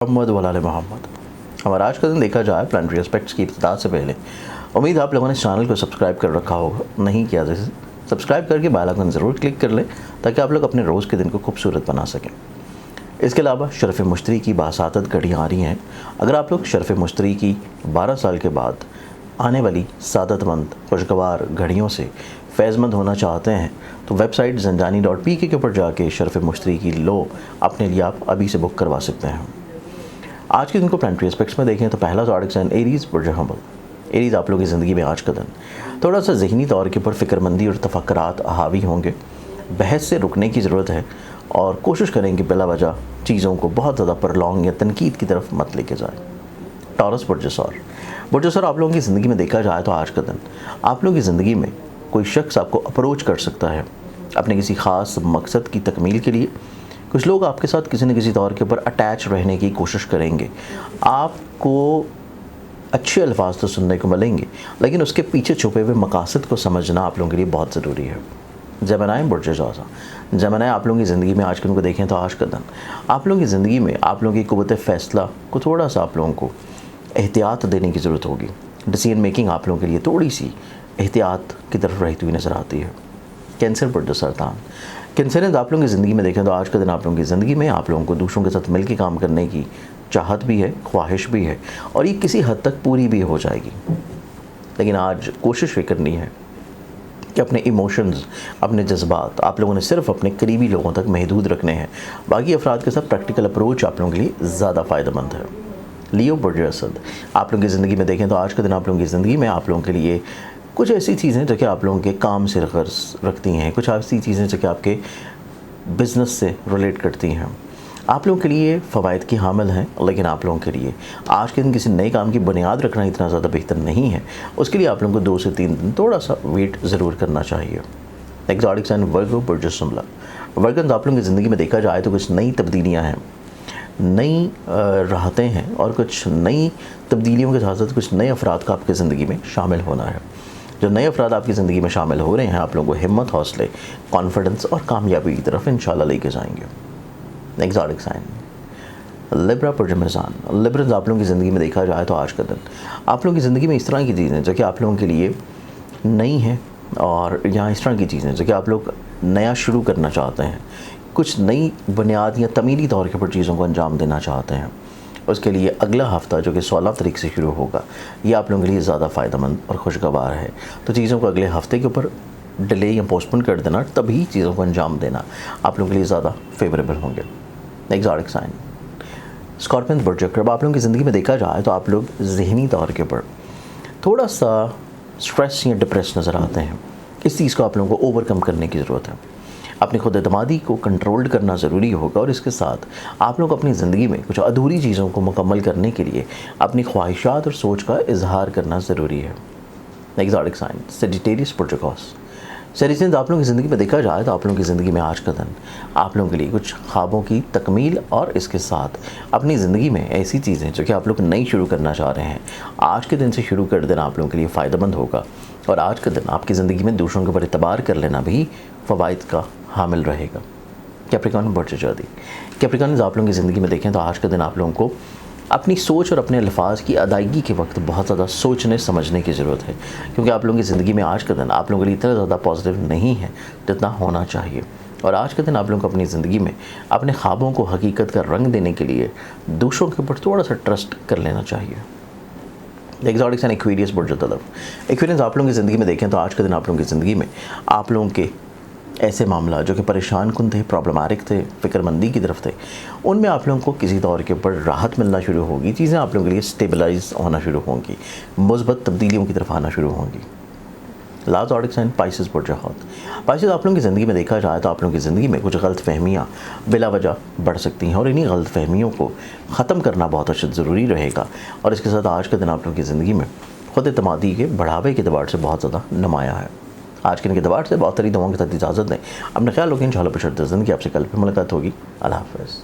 محمد वाल मोहम्मद। हमारा आज का दिन देखा जाए प्लानिटरी एस्पेक्ट्स की इब्तिदा से पहले उम्मीद आप लोगों ने इस चैनल को सब्सक्राइब कर रखा होगा, नहीं किया जैसे सब्सक्राइब करके बेल आइकन ज़रूर क्लिक कर लें ताकि आप लोग अपने रोज़ के दिन को खूबसूरत बना सकें। इसके अलावा शरफ़ मुश्तरी की बासातत घड़ियाँ आ रही हैं। अगर आप लोग शरफ़ मुश्तरी की 12 साल के बाद आने वाली सादतमंद खुशगवार घड़ियों से फैज़मंद होना चाहते हैं तो वेबसाइट ज़ंजानी.pk के ऊपर जाके शरफ़ मुश्तरी की लो अपने लिए आप अभी से बुक करवा सकते हैं। आज के दिन को प्लानिटरी एस्पेक्ट्स में देखें तो पहला ज़ोडिक साइन एरीज़ बुर्ज हमल। एरीज़ आप लोगों की ज़िंदगी में आज का दिन थोड़ा सा ज़हनी तौर के ऊपर फ़िक्रमंदी और तफक्कुरात हावी होंगे। बहस से रुकने की ज़रूरत है और कोशिश करें कि बिला वजह चीज़ों को बहुत ज़्यादा परलॉन्ग या तनकीद की तरफ मत लेके जाए। टॉरस बुर्ज आप लोगों की ज़िंदगी में देखा जाए तो आज का दिन आप लोगों की ज़िंदगी में कोई शख्स आपको अप्रोच कर सकता है अपने किसी ख़ास मकसद की तकमील के लिए। कुछ लोग आपके साथ किसी न किसी तौर के ऊपर अटैच रहने की कोशिश करेंगे। आपको अच्छे अल्फाज तो सुनने को मिलेंगे लेकिन उसके पीछे छुपे हुए मकासद को समझना आप लोगों के लिए बहुत ज़रूरी है। जमनाए बुर्ज जौज़ा जमनाए आप लोगों की ज़िंदगी में आज के दिन को देखें तो आज का दिन आप लोगों की ज़िंदगी में आप लोगों की क़ुव्वत फ़ैसला को थोड़ा सा आप लोगों को एहतियात देने की ज़रूरत होगी। डिसीजन मेकिंग आप लोगों के लिए थोड़ी सी एहतियात की तरफ रहती हुई नज़र आती है। कैंसर बुर्ज सरतान कैंसरेंस आप लोगों की ज़िंदगी में देखें तो आज का दिन आप लोगों की ज़िंदगी में आप लोगों को दूसरों के साथ मिलकर काम करने की चाहत भी है, ख्वाहिश भी है और ये किसी हद तक पूरी भी हो जाएगी। लेकिन आज कोशिश ये करनी है कि अपने इमोशंस, अपने जज्बात आप लोगों ने सिर्फ अपने करीबी लोगों तक महदूद रखने हैं। बाकी अफराद के साथ प्रैक्टिकल अप्रोच आप लोगों के लिए ज़्यादा फ़ायदेमंद है। लियो बुर्ज असद आप लोगों की ज़िंदगी में देखें तो आज के दिन आप लोगों की ज़िंदगी में आप लोगों के लिए कुछ ऐसी चीज़ें जो कि आप लोगों के काम से गर्ज रखती हैं, कुछ ऐसी चीज़ें जो कि आपके बिज़नेस से रिलेट करती हैं, आप लोगों के लिए फ़वाइद की हामिल हैं। लेकिन आप लोगों के लिए आज के दिन किसी नए काम की बुनियाद रखना इतना ज़्यादा बेहतर नहीं है। उसके लिए आप लोगों को 2 से 3 दिन थोड़ा सा वेट ज़रूर करना चाहिए। एक ज़ोडिक साइन वर्गो बुर्ज शिमला। वर्गन आप लोगों की ज़िंदगी में देखा जाए तो कुछ नई तब्दीलियाँ हैं, नई राहतें हैं और कुछ नई तब्दीलियों के साथ साथ कुछ नए अफराद का आपकी ज़िंदगी में शामिल होना है। जो नए अफराद आपकी ज़िंदगी में शामिल हो रहे हैं आप लोगों को हिम्मत, हौसले, कॉन्फिडेंस और कामयाबी की तरफ इंशाल्लाह लेके जाएंगे। नेक्स्ट ज़ोडिक साइन लिब्रा बुर्ज मीज़ान। लिब्रन्स आप लोगों की ज़िंदगी में देखा जाए तो आज का दिन आप लोगों की ज़िंदगी में इस तरह की चीज़ें जो कि आप लोगों के लिए नई हैं और यहाँ इस तरह की चीज़ें जो कि आप लोग नया शुरू करना चाहते हैं, कुछ नई बुनियाद या तमीरी तौर के ऊपर चीज़ों को अंजाम देना चाहते हैं। उसके लिए अगला हफ़्ता जो कि 16 तारीख से शुरू होगा ये आप लोगों के लिए ज़्यादा फ़ायदेमंद और खुशगवार है। तो चीज़ों को अगले हफ़्ते के ऊपर डिले या पोस्टपोन कर देना, तभी चीज़ों को अंजाम देना आप लोगों के लिए ज़्यादा फेवरेबल होंगे। नेक्स्ट ज़ोडिक साइन स्कॉर्पियन बुर्ज अक़रब आप लोगों की ज़िंदगी में देखा जाए तो आप लोग ज़हनी तौर के ऊपर थोड़ा सा स्ट्रेस या डिप्रेस नज़र आते हैं। इस चीज़ को आप लोगों को ओवरकम करने की ज़रूरत है। अपनी खुद एतमादी को कंट्रोल्ड करना ज़रूरी होगा और इसके साथ आप लोग अपनी ज़िंदगी में कुछ अधूरी चीज़ों को मुकम्मल करने के लिए अपनी ख्वाहिशात और सोच का इजहार करना ज़रूरी है। नेक्स्ट ज़ोडिक साइन सेजिटेरियस बुर्ज अक़ौस। सेजिटेरियस आप लोगों की ज़िंदगी में देखा जाए तो आप लोगों की ज़िंदगी में आज का दिन आप लोगों के लिए कुछ ख्वाबों की तकमील और इसके साथ अपनी ज़िंदगी में ऐसी चीज़ें जो कि आप लोग नई शुरू करना चाह रहे हैं, आज के दिन से शुरू कर देना आप लोगों के लिए फ़ायदेमंद होगा। और आज का दिन आपकी ज़िंदगी में दूसरों के ऊपर एतबार कर लेना भी फ़वाइद का हामिल रहेगा। कैप्रिकॉर्न बुर्ज जदी कैप्रिकॉर्न आप लोगों की ज़िंदगी में देखें तो आज का दिन आप लोगों को अपनी सोच और अपने अल्फाज की अदायगी के वक्त बहुत ज़्यादा सोचने समझने की ज़रूरत है, क्योंकि आप लोगों की ज़िंदगी में आज का दिन आप लोगों के लिए इतना ज़्यादा पॉजिटिव नहीं है जितना होना चाहिए। और आज के दिन आप लोगों को अपनी ज़िंदगी में अपने ख्वाबों को हकीकत का रंग देने के लिए दूसरों के ऊपर थोड़ा सा ट्रस्ट कर लेना चाहिए। एक्सोटिक साइन एक्वेरियस बुर्ज तलफ। एक्वेरियस आप लोगों की ज़िंदगी में देखें तो आज के दिन आप लोगों की ज़िंदगी में आप लोगों के ऐसे मामला जो कि परेशान कुन थे, प्रॉब्लमैटिक थे, फ़िक्रमंदी की तरफ थे, उनमें आप लोगों को किसी तौर के ऊपर राहत मिलना शुरू होगी। चीज़ें आप लोगों के लिए स्टेबलाइज होना शुरू होंगी, मुस्बत तब्दीलियों की तरफ आना शुरू होंगी। लास्ट ज़ोडिक साइन पाइसेस बुर्ज हौत। पाइसेस आप लोगों की ज़िंदगी में देखा जाए तो आप लोगों की ज़िंदगी में कुछ गलत फहमियाँ बिला वजह बढ़ सकती हैं और इन्हीं गलत फहमियों को ख़त्म करना बहुत अच्छा ज़रूरी रहेगा। और इसके साथ आज के दिन आप लोगों की ज़िंदगी में खुद एतमादी के बढ़ावे के एतबार से बहुत ज़्यादा नुमाया है। आज के दिन के एतबार से बहुत सारी दुआओं के साथ इजाज़त दें। अपने ख्याल रखें। इंशाअल्लाह बशर्ते ज़िंदगी आपसे कल फिर मुलाकात होगी। अल्लाह हाफ़िज़।